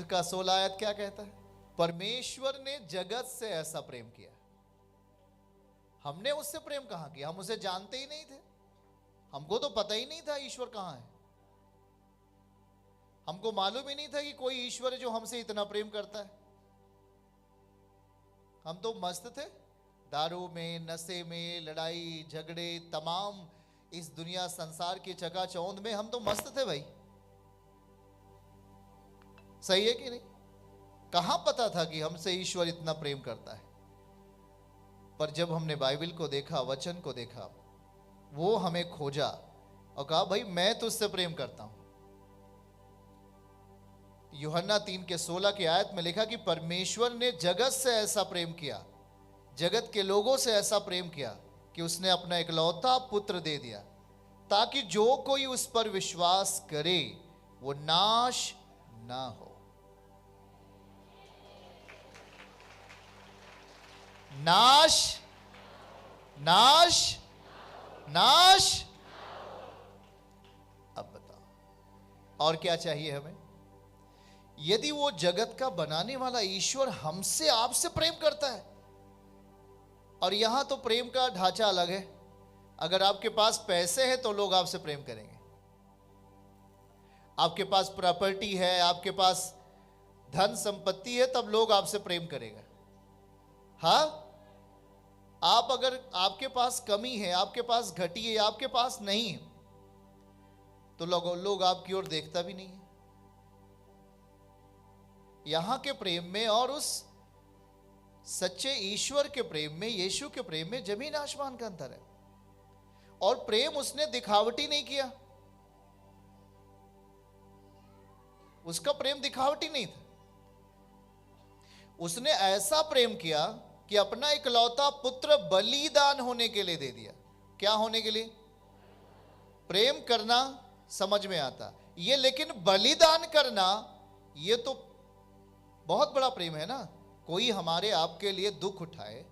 का 16 आयत क्या कहता है? परमेश्वर ने जगत से ऐसा प्रेम किया। हमने उससे प्रेम कहां किया? हम उसे जानते ही नहीं थे, हमको तो पता ही नहीं था ईश्वर कहां है। हमको मालूम ही नहीं था कि कोई ईश्वर है जो हमसे इतना प्रेम करता है। हम तो मस्त थे, दारू में, नशे में, लड़ाई झगड़े, तमाम इस दुनिया संसार की चकाचौंध में हम तो मस्त थे भाई। सही है कि नहीं? कहां पता था कि हमसे ईश्वर इतना प्रेम करता है? पर जब हमने बाइबल को देखा, वचन को देखा, वो हमें खोजा और कहा भाई मैं तुझसे प्रेम करता हूं। यूहन्ना 3:16 की आयत में लिखा कि परमेश्वर ने जगत से ऐसा प्रेम किया, जगत के लोगों से ऐसा प्रेम किया कि उसने अपना इकलौता पुत्र दे दिया, ताकि जो कोई उस पर विश्वास करे वो नाश ना हो। नाश, नाश, नाश। अब बताओ और क्या चाहिए हमें? यदि वो जगत का बनाने वाला ईश्वर हमसे, आपसे प्रेम करता है, और यहां तो प्रेम का ढांचा अलग है। अगर आपके पास पैसे हैं तो लोग आपसे प्रेम करेंगे, आपके पास प्रॉपर्टी है, आपके पास धन संपत्ति है, तब लोग आपसे प्रेम करेगा। हाँ, आप अगर आपके पास कमी है, आपके पास घटी है, आपके पास नहीं है, तो लोग आपकी ओर देखता भी नहीं है। यहां के प्रेम में और उस सच्चे ईश्वर के प्रेम में, यीशु के प्रेम में जमीन आसमान का अंतर है। और प्रेम उसने दिखावटी नहीं किया, उसका प्रेम दिखावटी नहीं था। उसने ऐसा प्रेम किया कि अपना इकलौता पुत्र बलिदान होने के लिए दे दिया। क्या होने के लिए? प्रेम करना समझ में आता ये, लेकिन बलिदान करना ये तो बहुत बड़ा प्रेम है ना। कोई हमारे आपके लिए दुख उठाए,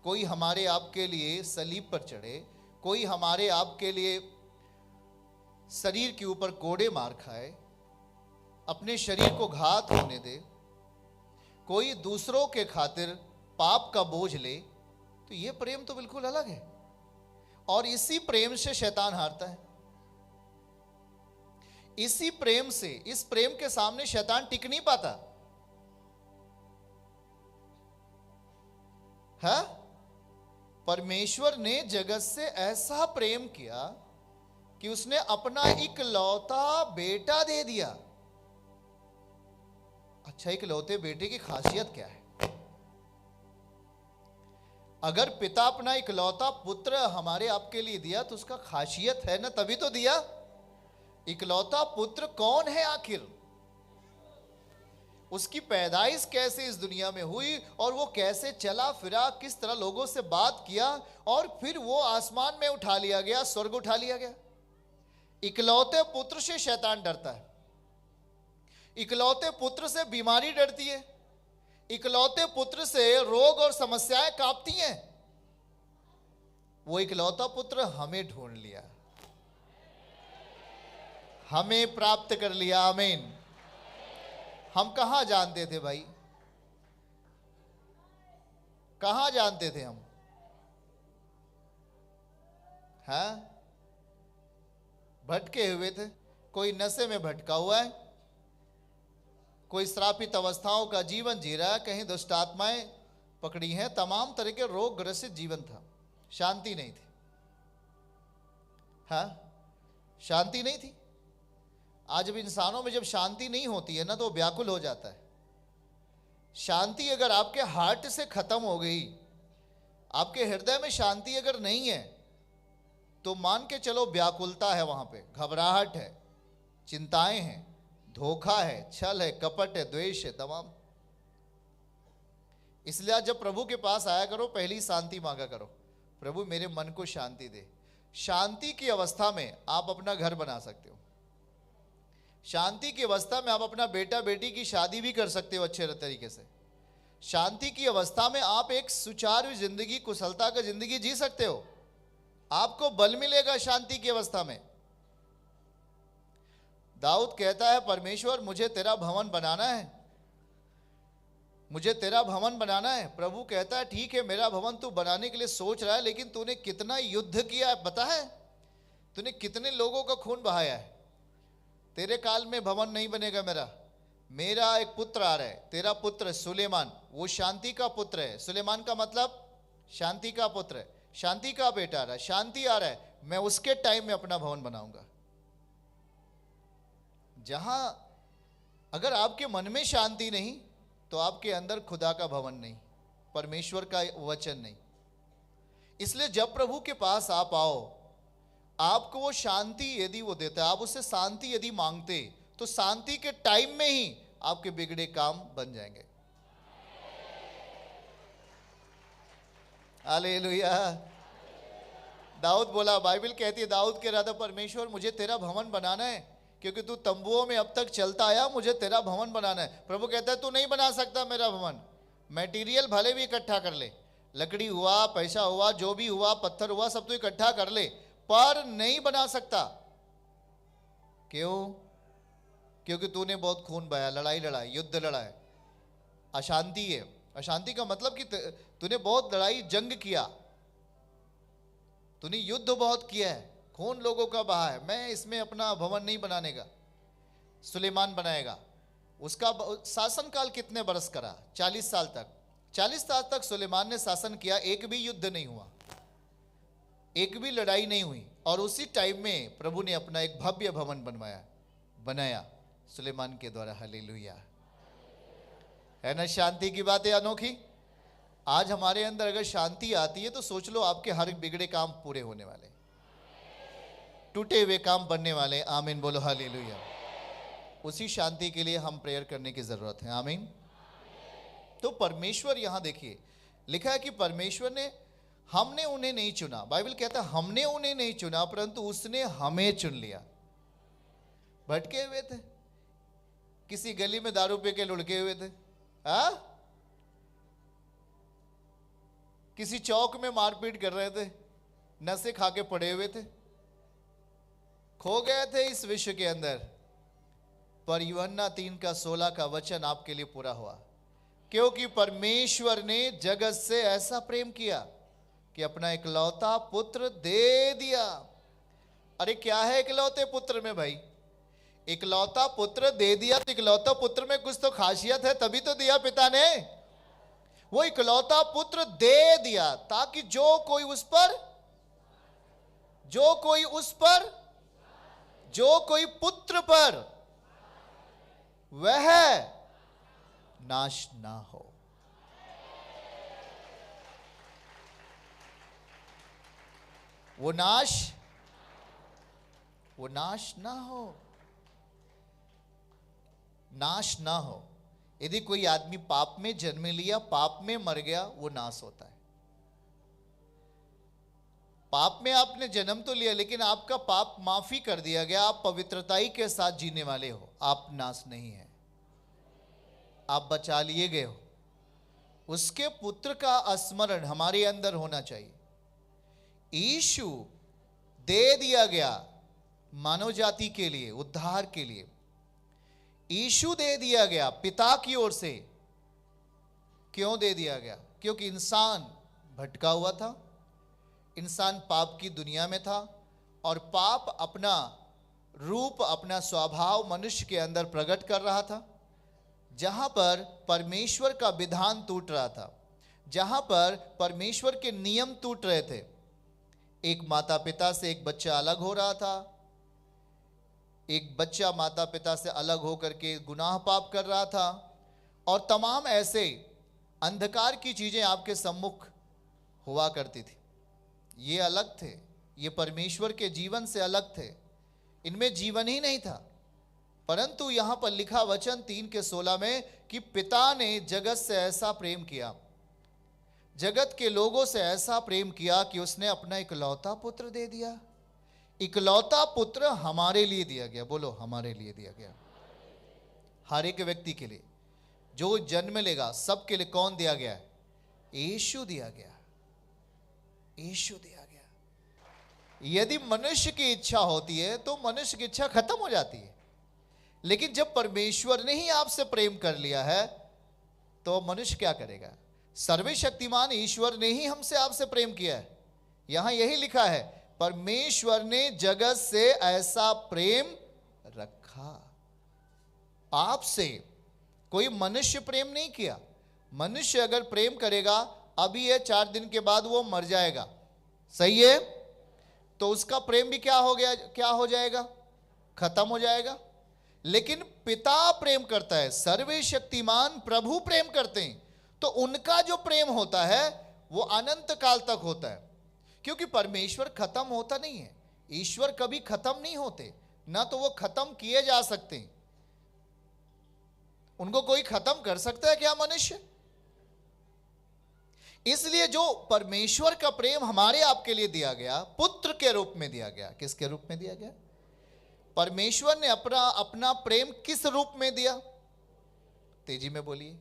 कोई हमारे आपके लिए सलीब पर चढ़े, कोई हमारे आपके लिए शरीर के ऊपर कोड़े मार खाए, अपने शरीर को घात होने दे, कोई दूसरों के खातिर पाप का बोझ ले, तो ये प्रेम तो बिल्कुल अलग है। और इसी प्रेम से शैतान हारता है। इसी प्रेम से, इस प्रेम के सामने शैतान टिक नहीं पाता है। परमेश्वर ने जगत से ऐसा प्रेम किया कि उसने अपना इकलौता बेटा दे दिया। अच्छा, इकलौते बेटे की खासियत क्या है? अगर पिता अपना इकलौता पुत्र हमारे आपके लिए दिया तो उसका खासियत है ना, तभी तो दिया। इकलौता पुत्र कौन है आखिर? उसकी पैदाइश कैसे इस दुनिया में हुई, और वो कैसे चला फिरा, किस तरह लोगों से बात किया, और फिर वो आसमान में उठा लिया गया, स्वर्ग उठा लिया गया। इकलौते पुत्र से शैतान डरता है, इकलौते पुत्र से बीमारी डरती है, इकलौते पुत्र से रोग और समस्याएं कांपती हैं। वो इकलौता पुत्र हमें ढूंढ लिया, हमें प्राप्त कर लिया। आमीन। हम कहां जानते थे भाई? कहां जानते थे हम? हाँ, भटके हुए थे। कोई नशे में भटका हुआ है, कोई श्रापित अवस्थाओं का जीवन जी रहा है, कहीं दुष्ट आत्माएं पकड़ी हैं, तमाम तरह के रोग ग्रसित जीवन था। शांति नहीं थी। हाँ, शांति नहीं थी। आज जब इंसानों में जब शांति नहीं होती है ना, तो व्याकुल हो जाता है। शांति अगर आपके हार्ट से खत्म हो गई, आपके हृदय में शांति अगर नहीं है, तो मान के चलो व्याकुलता है, वहां पे घबराहट है, चिंताएं हैं, धोखा है, छल है, कपट है, द्वेष है, तमाम। इसलिए आज जब प्रभु के पास आया करो, पहली शांति मांगा करो, प्रभु मेरे मन को शांति दे। शांति की अवस्था में आप अपना घर बना सकते हो। शांति की अवस्था में आप अपना बेटा बेटी की शादी भी कर सकते हो अच्छे तरीके से। शांति की अवस्था में आप एक सुचारू जिंदगी, कुशलता का जिंदगी जी सकते हो। आपको बल मिलेगा शांति की अवस्था में। दाऊद कहता है परमेश्वर मुझे तेरा भवन बनाना है, मुझे तेरा भवन बनाना है। प्रभु कहता है ठीक है, मेरा भवन तू बनाने के लिए सोच रहा है, लेकिन तूने कितना युद्ध किया है पता है? तूने कितने लोगों का खून बहाया है? तेरे काल में भवन नहीं बनेगा मेरा। मेरा एक पुत्र आ रहा है, तेरा पुत्र सुलेमान, वो शांति का पुत्र है। सुलेमान का मतलब शांति का पुत्र है, शांति का बेटा आ रहा है, शांति आ रहा है, मैं उसके टाइम में अपना भवन बनाऊंगा। जहां अगर आपके मन में शांति नहीं तो आपके अंदर खुदा का भवन नहीं, परमेश्वर का वचन नहीं। इसलिए जब प्रभु के पास आप आओ, आपको वो शांति यदि वो देता है, आप उससे शांति यदि मांगते, तो शांति के टाइम में ही आपके बिगड़े काम बन जाएंगे। हालेलुया। दाऊद बोला, बाइबल कहती है दाऊद कह रहा था परमेश्वर मुझे तेरा भवन बनाना है, क्योंकि तू तंबुओं में अब तक चलता आया, मुझे तेरा भवन बनाना है। प्रभु कहता है तू नहीं बना सकता मेरा भवन। मटेरियल भले भी इकट्ठा कर ले, लकड़ी हुआ, पैसा हुआ, जो भी हुआ, पत्थर हुआ, सब तो इकट्ठा कर ले, पर नहीं बना सकता। क्यों? क्योंकि तूने बहुत खून बहाया, लड़ाई लड़ा, युद्ध लड़ा है, अशांति है। अशांति का मतलब कि तूने बहुत लड़ाई जंग किया, तूने युद्ध बहुत किया है, खून लोगों का बहा है। मैं इसमें अपना भवन नहीं बनाने का। सुलेमान बनाएगा। उसका शासन काल कितने बरस करा? 40 साल तक। 40 साल तक सुलेमान ने शासन किया, एक भी युद्ध नहीं हुआ, एक भी लड़ाई नहीं हुई, और उसी टाइम में प्रभु ने अपना एक भव्य भवन बनाया सुलेमान के द्वारा। हालेलुया। है ना शांति की बातें अनोखी? आज हमारे अंदर अगर शांति आती है तो सोच लो आपके हर बिगड़े काम पूरे होने वाले, टूटे हुए काम बनने वाले। आमीन बोलो हालेलुया। उसी शांति के लिए हम प्रेयर करने की जरूरत है। आमीन। तो परमेश्वर यहां देखिए लिखा है कि परमेश्वर ने, हमने उन्हें नहीं चुना। बाइबल कहता है हमने उन्हें नहीं चुना, परंतु उसने हमें चुन लिया। भटके हुए थे, किसी गली में दारू पी के लुढ़के हुए थे, किसी चौक में मारपीट कर रहे थे, नशे खा के पड़े हुए थे, खो गए थे इस विश्व के अंदर, पर यूहन्ना 3:16 का वचन आपके लिए पूरा हुआ। क्योंकि परमेश्वर ने जगत से ऐसा प्रेम किया कि अपना इकलौता पुत्र दे दिया। अरे क्या है इकलौते पुत्र में भाई? इकलौता पुत्र दे दिया, तो इकलौता पुत्र में कुछ तो खासियत है, तभी तो दिया पिता ने। वो इकलौता पुत्र दे दिया ताकि जो कोई उस पुत्र पर वह नाश ना हो। वो नाश ना हो, नाश ना हो। यदि कोई आदमी पाप में जन्म लिया, पाप में मर गया, वो नाश होता है। पाप में आपने जन्म तो लिया, लेकिन आपका पाप माफी कर दिया गया, आप पवित्रताई के साथ जीने वाले हो, आप नाश नहीं है, आप बचा लिए गए हो। उसके पुत्र का स्मरण हमारे अंदर होना चाहिए। यीशु दे दिया गया मानव जाति के लिए, उद्धार के लिए। यीशु दे दिया गया पिता की ओर से। क्यों दे दिया गया? क्योंकि इंसान भटका हुआ था, इंसान पाप की दुनिया में था, और पाप अपना रूप, अपना स्वभाव मनुष्य के अंदर प्रकट कर रहा था। जहां पर परमेश्वर का विधान टूट रहा था, जहां पर परमेश्वर के नियम टूट रहे थे, एक माता पिता से एक बच्चा अलग हो रहा था, एक बच्चा माता पिता से अलग होकर के गुनाह पाप कर रहा था, और तमाम ऐसे अंधकार की चीजें आपके सम्मुख हुआ करती थी। ये अलग थे, ये परमेश्वर के जीवन से अलग थे, इनमें जीवन ही नहीं था। परंतु यहां पर लिखा वचन 3:16 में कि पिता ने जगत से ऐसा प्रेम किया, जगत के लोगों से ऐसा प्रेम किया कि उसने अपना इकलौता पुत्र दे दिया। इकलौता पुत्र हमारे लिए दिया गया। बोलो हमारे लिए दिया गया। हर एक व्यक्ति के लिए जो जन्म लेगा, सबके लिए कौन दिया गया है? यीशु दिया गया, यीशु दिया गया। यदि मनुष्य की इच्छा होती है तो मनुष्य की इच्छा खत्म हो जाती है। लेकिन जब परमेश्वर ने ही आपसे प्रेम कर लिया है तो मनुष्य क्या करेगा? सर्वशक्तिमान ईश्वर ने ही हमसे आपसे प्रेम किया है। यहां यही लिखा है, परमेश्वर ने जगत से ऐसा प्रेम रखा। आपसे कोई मनुष्य प्रेम नहीं किया। मनुष्य अगर प्रेम करेगा, अभी ये 4 दिन के बाद वो मर जाएगा, सही है, तो उसका प्रेम भी क्या हो जाएगा? खत्म हो जाएगा। लेकिन पिता प्रेम करता है, सर्वशक्तिमान प्रभु प्रेम करते हैं, तो उनका जो प्रेम होता है वो अनंत काल तक होता है। क्योंकि परमेश्वर खत्म होता नहीं है, ईश्वर कभी खत्म नहीं होते, ना तो वो खत्म किए जा सकते हैं। उनको कोई खत्म कर सकता है क्या? मनुष्य। इसलिए जो परमेश्वर का प्रेम हमारे आपके लिए दिया गया, पुत्र के रूप में दिया गया। किसके रूप में दिया गया? परमेश्वर ने अपना प्रेम किस रूप में दिया? तेजी में बोलिए।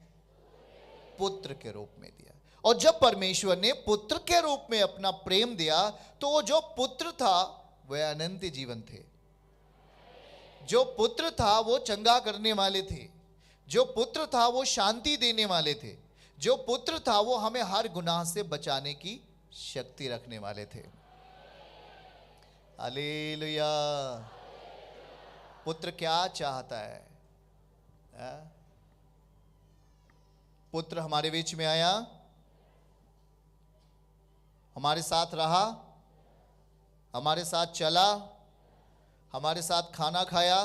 पुत्र के रूप में दिया। और जब परमेश्वर ने पुत्र के रूप में अपना प्रेम दिया, तो वो जो पुत्र था वह अनंत जीवन थे। जो पुत्र था वो चंगा करने वाले थे। जो पुत्र था वो शांति देने वाले थे। जो पुत्र था वो हमें हर गुनाह से बचाने की शक्ति रखने वाले थे। हालेलुया। पुत्र क्या चाहता है? पुत्र हमारे बीच में आया, हमारे साथ रहा, हमारे साथ चला, हमारे साथ खाना खाया,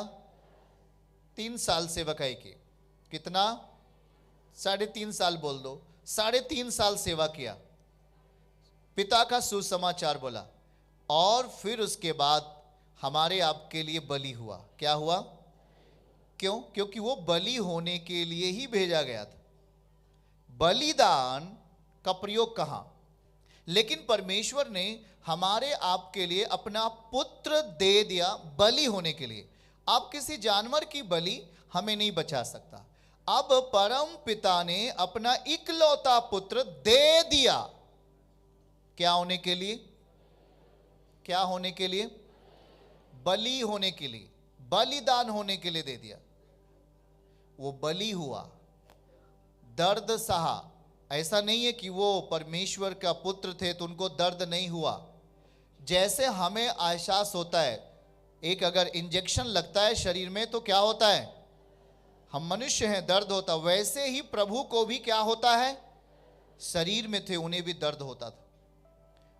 3 साल सेवकाई की। कितना? 3.5 साल बोल दो। 3.5 साल सेवा किया, पिता का सुसमाचार बोला, और फिर उसके बाद हमारे आपके लिए बलि हुआ। क्या हुआ? क्यों? क्योंकि वो बलि होने के लिए ही भेजा गया था। बलिदान का प्रयोग कहां? लेकिन परमेश्वर ने हमारे आपके लिए अपना पुत्र दे दिया बलि होने के लिए। अब किसी जानवर की बलि हमें नहीं बचा सकता। अब परम पिता ने अपना इकलौता पुत्र दे दिया। क्या होने के लिए? क्या होने के लिए? बलि होने के लिए, बलिदान होने के लिए दे दिया। वो बलि हुआ, दर्द सहा। ऐसा नहीं है कि वो परमेश्वर का पुत्र थे तो उनको दर्द नहीं हुआ। जैसे हमें एहसास होता है, एक अगर इंजेक्शन लगता है शरीर में तो क्या होता है? हम मनुष्य हैं, दर्द होता। वैसे ही प्रभु को भी क्या होता है? शरीर में थे, उन्हें भी दर्द होता था।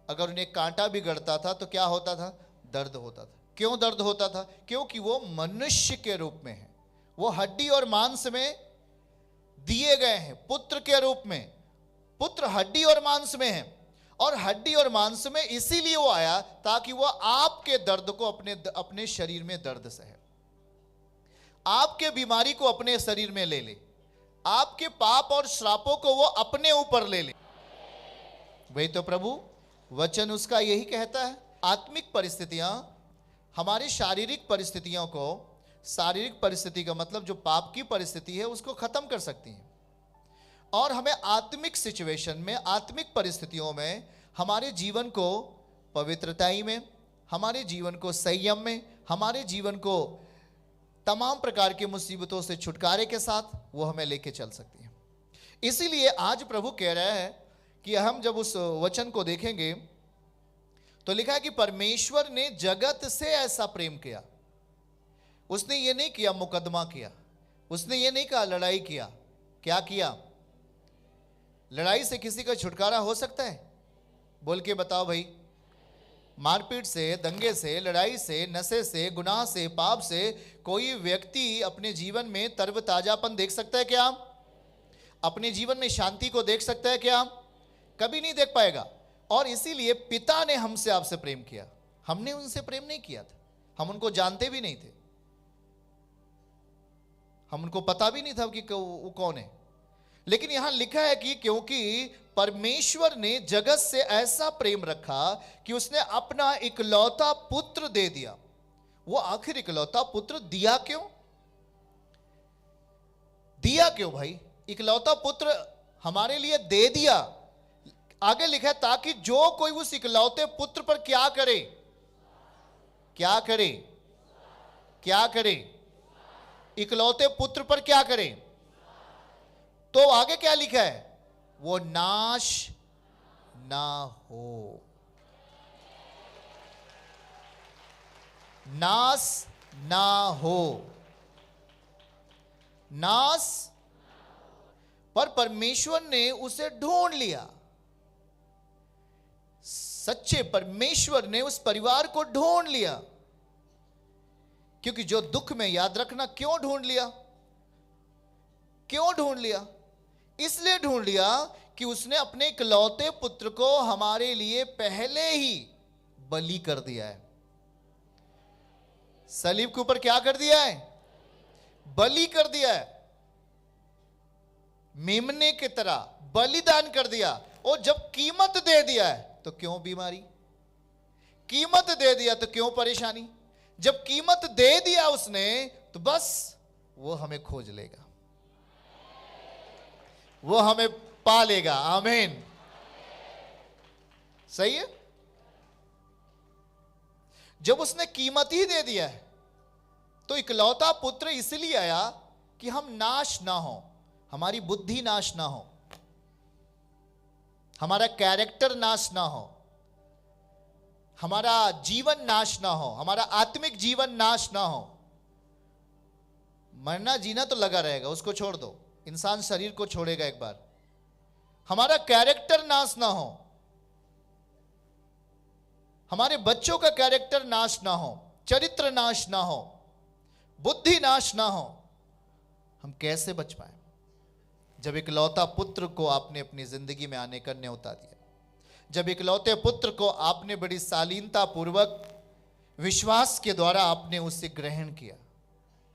अगर उन्हें कांटा भी गड़ता था तो क्या होता था? दर्द होता था। क्यों दर्द होता था? क्योंकि वो मनुष्य के रूप में है, वो हड्डी और मांस में दिए गए हैं। पुत्र के रूप में, पुत्र हड्डी और मांस में है, और हड्डी और मांस में इसीलिए वो आया ताकि वो आपके दर्द को अपने शरीर में दर्द सहे, आपके बीमारी को अपने शरीर में ले ले, आपके पाप और श्रापों को वो अपने ऊपर ले ले। वही तो प्रभु वचन उसका यही कहता है। आत्मिक परिस्थितियां हमारी शारीरिक परिस्थितियों को, शारीरिक परिस्थिति का मतलब जो पाप की परिस्थिति है उसको खत्म कर सकती हैं, और हमें आत्मिक सिचुएशन में, आत्मिक परिस्थितियों में हमारे जीवन को पवित्रताई में, हमारे जीवन को संयम में, हमारे जीवन को तमाम प्रकार की मुसीबतों से छुटकारे के साथ वो हमें लेके चल सकती है। इसीलिए आज प्रभु कह रहा है कि हम जब उस वचन को देखेंगे तो लिखा है कि परमेश्वर ने जगत से ऐसा प्रेम किया। उसने ये नहीं किया मुकदमा किया, उसने ये नहीं कहा लड़ाई किया। क्या किया? लड़ाई से किसी का छुटकारा हो सकता है? बोल के बताओ भाई। मारपीट से, दंगे से, लड़ाई से, नशे से, गुनाह से, पाप से कोई व्यक्ति अपने जीवन में तरोताजापन देख सकता है क्या? अपने जीवन में शांति को देख सकता है क्या? कभी नहीं देख पाएगा। और इसीलिए पिता ने हमसे आपसे प्रेम किया। हमने उनसे प्रेम नहीं किया था, हम उनको जानते भी नहीं थे, हम उनको पता भी नहीं था कि वो कौन है। लेकिन यहां लिखा है कि क्योंकि परमेश्वर ने जगत से ऐसा प्रेम रखा कि उसने अपना इकलौता पुत्र दे दिया। वो आखिर इकलौता पुत्र दिया क्यों? दिया क्यों भाई? इकलौता पुत्र हमारे लिए दे दिया। आगे लिखा है ताकि जो कोई उस इकलौते पुत्र पर क्या करे? क्या करे? क्या करे? इकलौते पुत्र पर क्या करें? तो आगे क्या लिखा है? वो नाश ना हो। नाश ना हो। नाश। पर परमेश्वर ने उसे ढूंढ लिया। सच्चे परमेश्वर ने उस परिवार को ढूंढ लिया। क्योंकि जो दुख में, याद रखना, क्यों ढूंढ लिया? क्यों ढूंढ लिया? इसलिए ढूंढ लिया कि उसने अपने इकलौते पुत्र को हमारे लिए पहले ही बलि कर दिया है। सलीब के ऊपर क्या कर दिया है? बलि कर दिया है। मेमने की तरह बलिदान कर दिया। और जब कीमत दे दिया है तो क्यों बीमारी? कीमत दे दिया तो क्यों परेशानी? जब कीमत दे दिया उसने तो बस वो हमें खोज लेगा, वो हमें पा लेगा। आमीन। सही है। जब उसने कीमत ही दे दिया है तो इकलौता पुत्र इसलिए आया कि हम नाश ना हो, हमारी बुद्धि नाश ना हो, हमारा कैरेक्टर नाश ना हो, हमारा जीवन नाश ना हो, हमारा आत्मिक जीवन नाश ना हो। मरना जीना तो लगा रहेगा, उसको छोड़ दो, इंसान शरीर को छोड़ेगा एक बार। हमारा कैरेक्टर नाश ना हो, हमारे बच्चों का कैरेक्टर नाश ना हो, चरित्र नाश ना हो, बुद्धि नाश ना हो। हम कैसे बच पाए? जब इकलौता पुत्र को आपने अपनी जिंदगी में आने का न्योता दिया, जब इकलौते पुत्र को आपने बड़ी शालीनता पूर्वक विश्वास के द्वारा आपने उससे ग्रहण किया,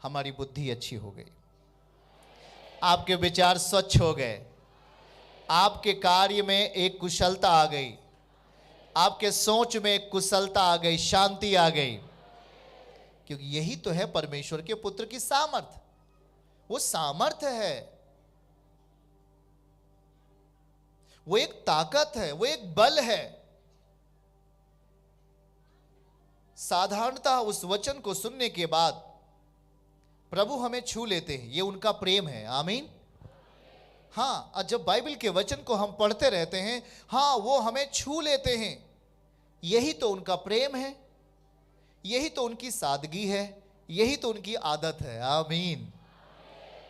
हमारी बुद्धि अच्छी हो गई, आपके विचार स्वच्छ हो गए, आपके कार्य में एक कुशलता आ गई, आपके सोच में एक कुशलता आ गई, शांति आ गई। क्योंकि यही तो है परमेश्वर के पुत्र की सामर्थ। वो सामर्थ है, वो एक ताकत है, वो एक बल है। साधारणतः उस वचन को सुनने के बाद प्रभु हमें छू लेते हैं, ये उनका प्रेम है। आमीन। हाँ, और जब बाइबल के वचन को हम पढ़ते रहते हैं, हाँ, वो हमें छू लेते हैं। यही तो उनका प्रेम है, यही तो उनकी सादगी है, यही तो उनकी आदत है। आमीन।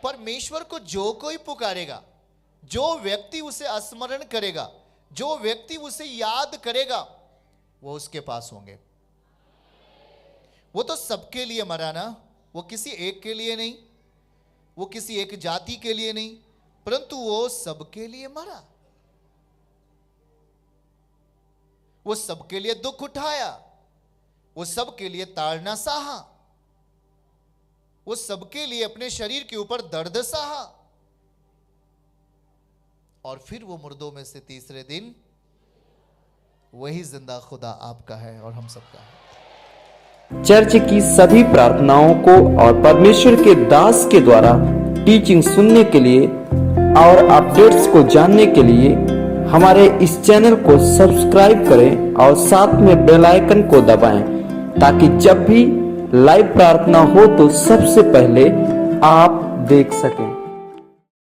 परमेश्वर को जो कोई पुकारेगा, जो व्यक्ति उसे स्मरण करेगा, जो व्यक्ति उसे याद करेगा, वो उसके पास होंगे। वो तो सबके लिए मरा ना, वो किसी एक के लिए नहीं, वो किसी एक जाति के लिए नहीं, परंतु वो सबके लिए मरा। वो सबके लिए दुख उठाया, वो सबके लिए ताड़ना सहा, वो सबके लिए अपने शरीर के ऊपर दर्द सहा, और फिर वो मुर्दों में से तीसरे दिन वही जिंदा खुदा आपका है और हम सबका है। चर्च की सभी प्रार्थनाओं को और परमेश्वर के दास के द्वारा टीचिंग सुनने के लिए और अपडेट्स को जानने के लिए हमारे इस चैनल को सब्सक्राइब करें और साथ में बेल आइकन को दबाएं, ताकि जब भी लाइव प्रार्थना हो तो सबसे पहले आप देख सकें।